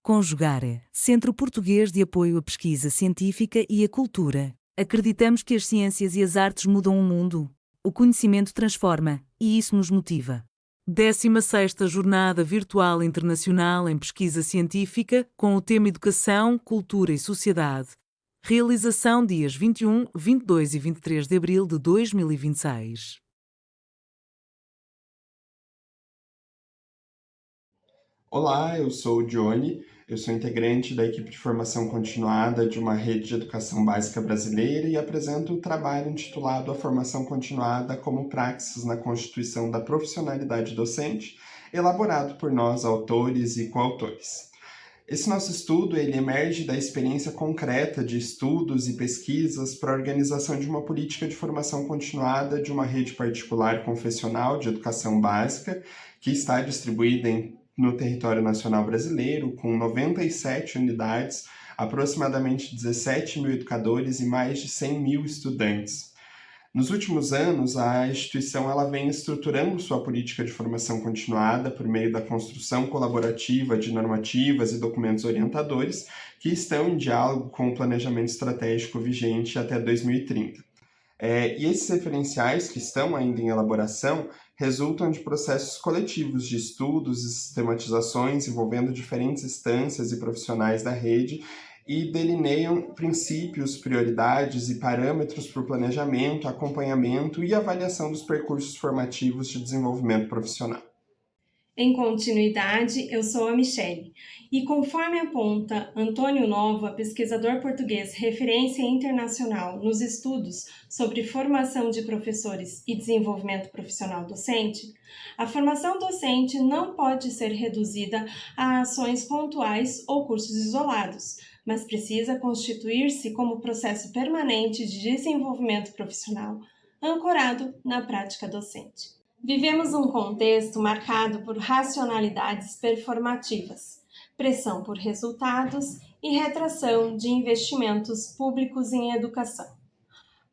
Conjugare, Centro Português de Apoio à Pesquisa Científica e à Cultura. Acreditamos que as ciências e as artes mudam o mundo. O conhecimento transforma, e isso nos motiva. 16ª Jornada Virtual Internacional em Pesquisa Científica, com o tema Educação, Cultura e Sociedade. Realização dias 21, 22 e 23 de abril de 2026. Olá, eu sou o Johnny, eu sou integrante da equipe de formação continuada de uma rede de educação básica brasileira e apresento o trabalho intitulado A Formação Continuada como Praxis na Constituição da Profissionalidade Docente, elaborado por nós, autores e coautores. Esse nosso estudo ele emerge da experiência concreta de estudos e pesquisas para a organização de uma política de formação continuada de uma rede particular confessional de educação básica que está distribuída no território nacional brasileiro, com 97 unidades, aproximadamente 17 mil educadores e mais de 100 mil estudantes. Nos últimos anos, a instituição ela vem estruturando sua política de formação continuada por meio da construção colaborativa de normativas e documentos orientadores que estão em diálogo com o planejamento estratégico vigente até 2030. E esses referenciais que estão ainda em elaboração resultam de processos coletivos de estudos e sistematizações envolvendo diferentes instâncias e profissionais da rede e delineiam princípios, prioridades e parâmetros para o planejamento, acompanhamento e avaliação dos percursos formativos de desenvolvimento profissional. Em continuidade, eu sou a Michele, e conforme aponta Antônio Nova, pesquisador português referência internacional nos estudos sobre formação de professores e desenvolvimento profissional docente, a formação docente não pode ser reduzida a ações pontuais ou cursos isolados, mas precisa constituir-se como processo permanente de desenvolvimento profissional, ancorado na prática docente. Vivemos um contexto marcado por racionalidades performativas, pressão por resultados e retração de investimentos públicos em educação.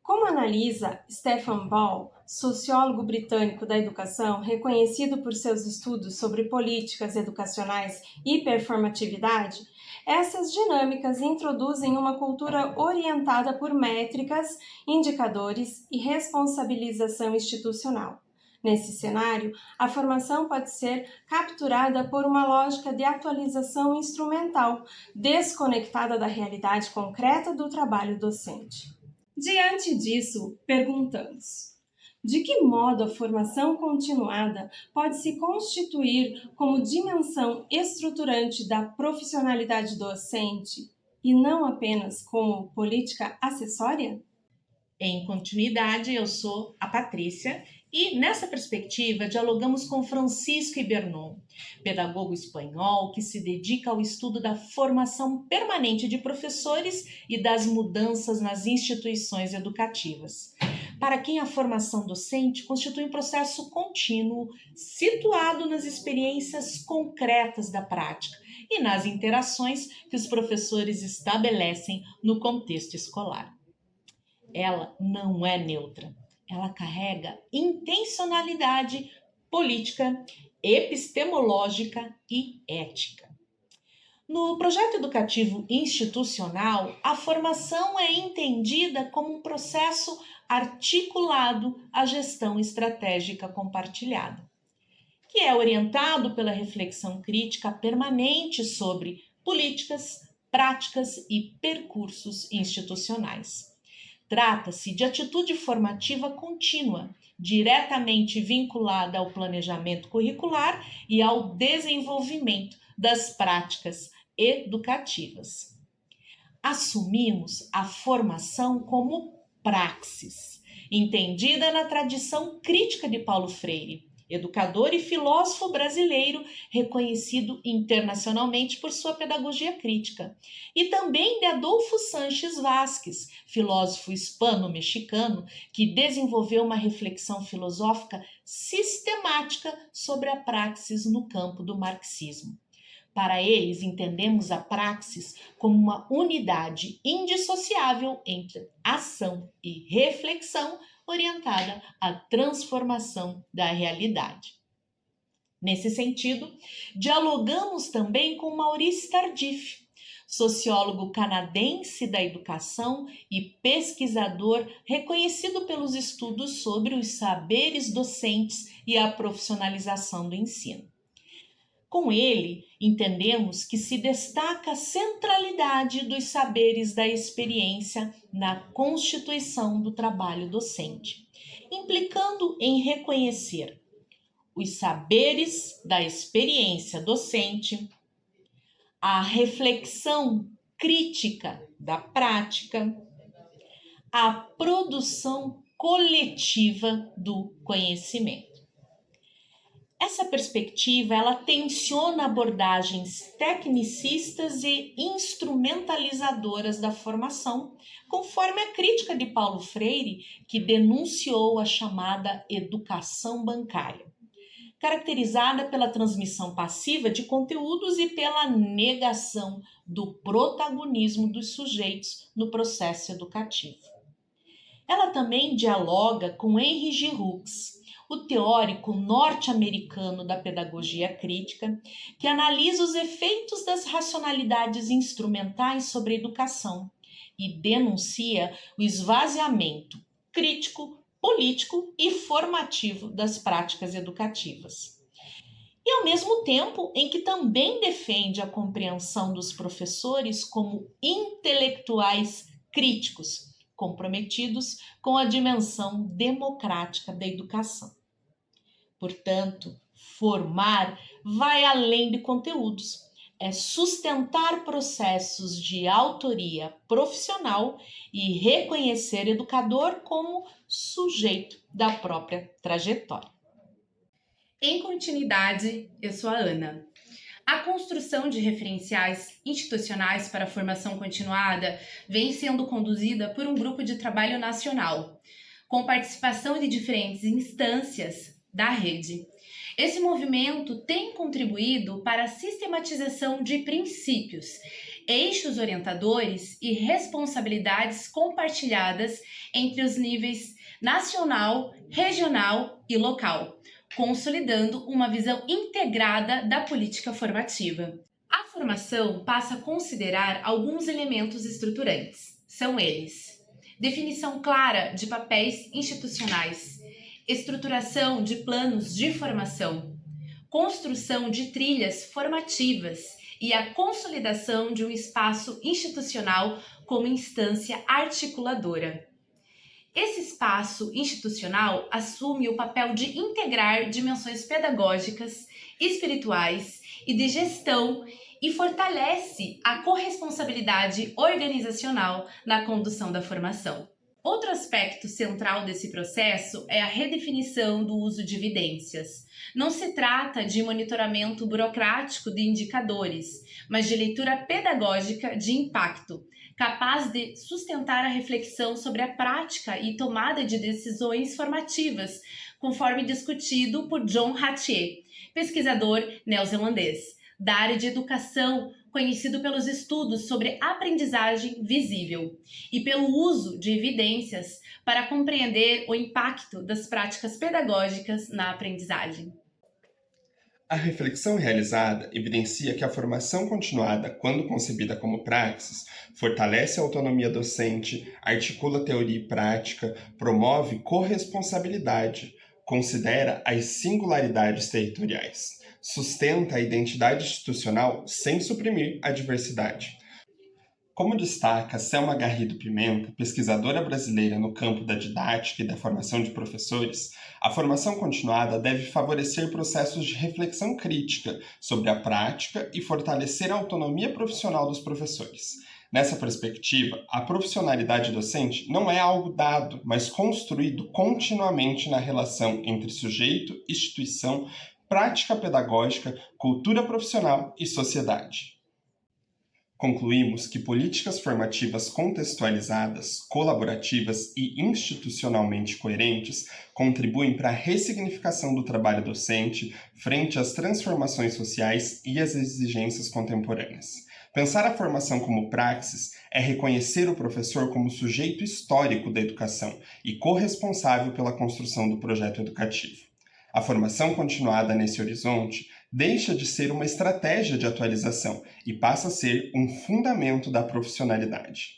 Como analisa Stefan Ball, sociólogo britânico da educação, reconhecido por seus estudos sobre políticas educacionais e performatividade, essas dinâmicas introduzem uma cultura orientada por métricas, indicadores e responsabilização institucional. Nesse cenário, a formação pode ser capturada por uma lógica de atualização instrumental, desconectada da realidade concreta do trabalho docente. Diante disso, perguntamos: de que modo a formação continuada pode se constituir como dimensão estruturante da profissionalidade docente e não apenas como política acessória? Em continuidade, eu sou a Patrícia e, nessa perspectiva, dialogamos com Francisco Ibernon, pedagogo espanhol que se dedica ao estudo da formação permanente de professores e das mudanças nas instituições educativas, para quem a formação docente constitui um processo contínuo situado nas experiências concretas da prática e nas interações que os professores estabelecem no contexto escolar. Ela não é neutra, ela carrega intencionalidade política, epistemológica e ética. No projeto educativo institucional, a formação é entendida como um processo articulado à gestão estratégica compartilhada, que é orientado pela reflexão crítica permanente sobre políticas, práticas e percursos institucionais. Trata-se de atitude formativa contínua, diretamente vinculada ao planejamento curricular e ao desenvolvimento das práticas educativas. Assumimos a formação como praxis, entendida na tradição crítica de Paulo Freire, educador e filósofo brasileiro reconhecido internacionalmente por sua pedagogia crítica, e também de Adolfo Sanches Vázquez, filósofo hispano-mexicano que desenvolveu uma reflexão filosófica sistemática sobre a praxis no campo do marxismo. Para eles, entendemos a praxis como uma unidade indissociável entre ação e reflexão orientada à transformação da realidade. Nesse sentido, dialogamos também com Maurice Tardif, sociólogo canadense da educação e pesquisador reconhecido pelos estudos sobre os saberes docentes e a profissionalização do ensino. Com ele, entendemos que se destaca a centralidade dos saberes da experiência na constituição do trabalho docente, implicando em reconhecer os saberes da experiência docente, a reflexão crítica da prática, a produção coletiva do conhecimento. Essa perspectiva, ela tensiona abordagens tecnicistas e instrumentalizadoras da formação, conforme a crítica de Paulo Freire, que denunciou a chamada educação bancária, caracterizada pela transmissão passiva de conteúdos e pela negação do protagonismo dos sujeitos no processo educativo. Ela também dialoga com Henry G. Hooks, o teórico norte-americano da pedagogia crítica, que analisa os efeitos das racionalidades instrumentais sobre a educação e denuncia o esvaziamento crítico, político e formativo das práticas educativas. E ao mesmo tempo em que também defende a compreensão dos professores como intelectuais críticos, comprometidos com a dimensão democrática da educação. Portanto, formar vai além de conteúdos, é sustentar processos de autoria profissional e reconhecer educador como sujeito da própria trajetória. Em continuidade, eu sou a Ana. A construção de referenciais institucionais para a formação continuada vem sendo conduzida por um grupo de trabalho nacional, com participação de diferentes instâncias da rede. Esse movimento tem contribuído para a sistematização de princípios, eixos orientadores e responsabilidades compartilhadas entre os níveis nacional, regional e local, consolidando uma visão integrada da política formativa. A formação passa a considerar alguns elementos estruturantes. São eles: definição clara de papéis institucionais, estruturação de planos de formação, construção de trilhas formativas e a consolidação de um espaço institucional como instância articuladora. Esse espaço institucional assume o papel de integrar dimensões pedagógicas, espirituais e de gestão e fortalece a corresponsabilidade organizacional na condução da formação. Outro aspecto central desse processo é a redefinição do uso de evidências. Não se trata de monitoramento burocrático de indicadores, mas de leitura pedagógica de impacto, capaz de sustentar a reflexão sobre a prática e tomada de decisões formativas, conforme discutido por John Hattie, pesquisador neozelandês, da área de educação, conhecido pelos estudos sobre aprendizagem visível e pelo uso de evidências para compreender o impacto das práticas pedagógicas na aprendizagem. A reflexão realizada evidencia que a formação continuada, quando concebida como praxis, fortalece a autonomia docente, articula teoria e prática, promove corresponsabilidade, considera as singularidades territoriais, sustenta a identidade institucional sem suprimir a diversidade. Como destaca Selma Garrido Pimenta, pesquisadora brasileira no campo da didática e da formação de professores, a formação continuada deve favorecer processos de reflexão crítica sobre a prática e fortalecer a autonomia profissional dos professores. Nessa perspectiva, a profissionalidade docente não é algo dado, mas construído continuamente na relação entre sujeito, instituição, prática pedagógica, cultura profissional e sociedade. Concluímos que políticas formativas contextualizadas, colaborativas e institucionalmente coerentes contribuem para a ressignificação do trabalho docente frente às transformações sociais e às exigências contemporâneas. Pensar a formação como praxis é reconhecer o professor como sujeito histórico da educação e corresponsável pela construção do projeto educativo. A formação continuada nesse horizonte deixa de ser uma estratégia de atualização e passa a ser um fundamento da profissionalidade.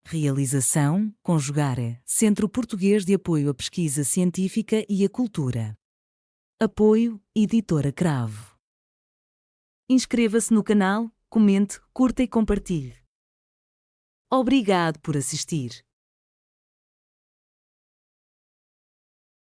Realização, Conjugare, Centro Português de Apoio à Pesquisa Científica e à Cultura. Apoio, Editora Cravo. Inscreva-se no canal, comente, curta e compartilhe. Obrigado por assistir.